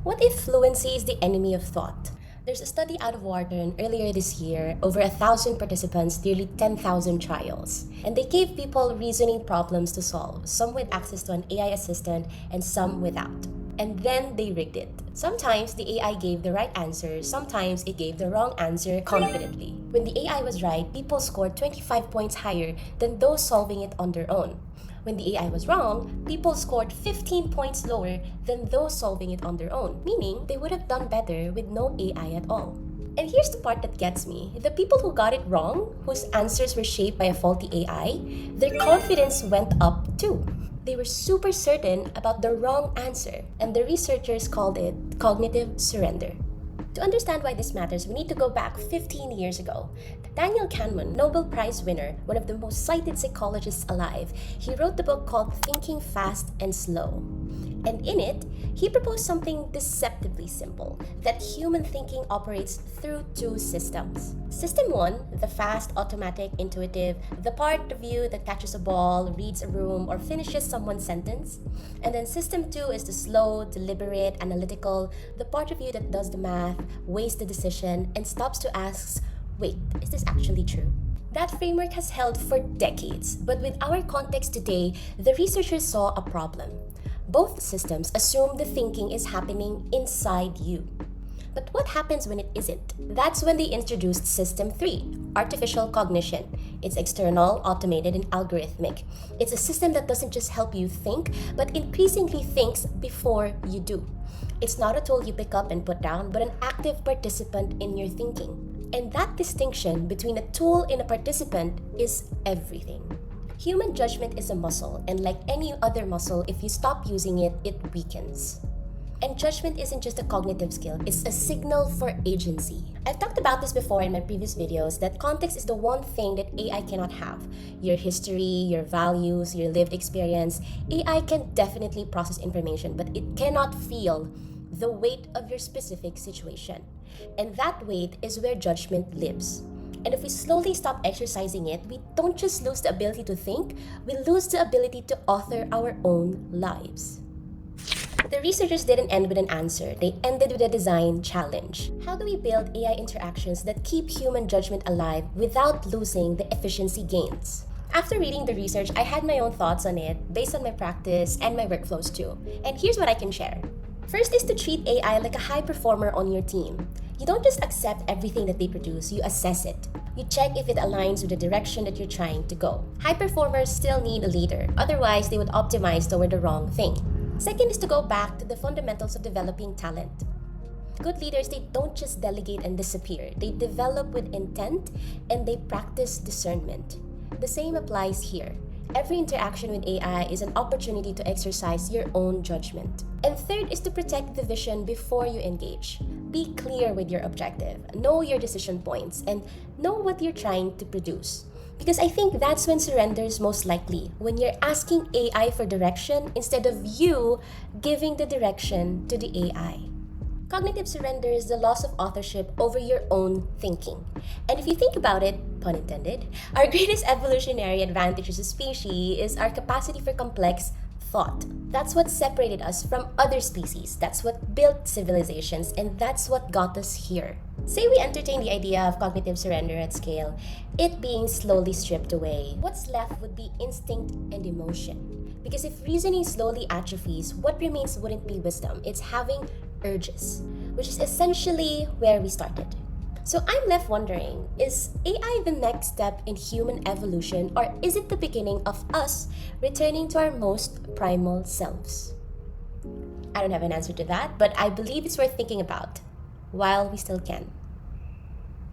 What if fluency is the enemy of thought? There's a study out of Wharton earlier this year, over 1,000 participants, nearly 10,000 trials. And they gave people reasoning problems to solve, some with access to an AI assistant and some without. And then they rigged it. Sometimes the AI gave the right answer, sometimes it gave the wrong answer confidently. When the AI was right, people scored 25 points higher than those solving it on their own. When the AI was wrong, people scored 15 points lower than those solving it on their own, meaning they would have done better with no AI at all. And here's the part that gets me. The people who got it wrong, whose answers were shaped by a faulty AI, their confidence went up too. They were super certain about the wrong answer, and the researchers called it cognitive surrender. To understand why this matters, we need to go back 15 years ago. Daniel Kahneman, Nobel Prize winner, one of the most cited psychologists alive, he wrote the book called Thinking Fast and Slow. And in it, he proposed something deceptively simple, that human thinking operates through two systems. System 1, the fast, automatic, intuitive, the part of you that catches a ball, reads a room, or finishes someone's sentence. And then System 2 is the slow, deliberate, analytical, the part of you that does the math, weighs the decision, and stops to ask, wait, is this actually true? That framework has held for decades, but with our context today, the researchers saw a problem. Both systems assume the thinking is happening inside you. But what happens when it isn't? That's when they introduced System 3, artificial cognition. It's external, automated, and algorithmic. It's a system that doesn't just help you think, but increasingly thinks before you do. It's not a tool you pick up and put down, but an active participant in your thinking. And that distinction between a tool and a participant is everything. Human judgment is a muscle, and like any other muscle, if you stop using it, it weakens. And judgment isn't just a cognitive skill, it's a signal for agency. I've talked about this before in my previous videos, that context is the one thing that AI cannot have. Your history, your values, your lived experience. AI can definitely process information, but it cannot feel the weight of your specific situation. And that weight is where judgment lives. And if we slowly stop exercising it, we don't just lose the ability to think, we lose the ability to author our own lives. The researchers didn't end with an answer, they ended with a design challenge. How do we build AI interactions that keep human judgment alive without losing the efficiency gains? After reading the research, I had my own thoughts on it based on my practice and my workflows too. And here's what I can share. First is to treat AI like a high performer on your team. You don't just accept everything that they produce, you assess it. You check if it aligns with the direction that you're trying to go. High performers still need a leader, otherwise they would optimize toward the wrong thing. Second is to go back to the fundamentals of developing talent. Good leaders, they don't just delegate and disappear. They develop with intent and they practice discernment. The same applies here. Every interaction with AI is an opportunity to exercise your own judgment. And third is to protect the vision before you engage. Be clear with your objective, know your decision points, and know what you're trying to produce. Because I think that's when surrender is most likely, when you're asking AI for direction instead of you giving the direction to the AI. Cognitive surrender is the loss of authorship over your own thinking. And if you think about it, pun intended, our greatest evolutionary advantage as a species is our capacity for complex thought. That's what separated us from other species. That's what built civilizations, and that's what got us here. Say we entertain the idea of cognitive surrender at scale, it being slowly stripped away. What's left would be instinct and emotion. Because if reasoning slowly atrophies, what remains wouldn't be wisdom, it's having urges, which is essentially where we started. So I'm left wondering, is AI the next step in human evolution, or is it the beginning of us returning to our most primal selves? I don't have an answer to that, but I believe it's worth thinking about while we still can.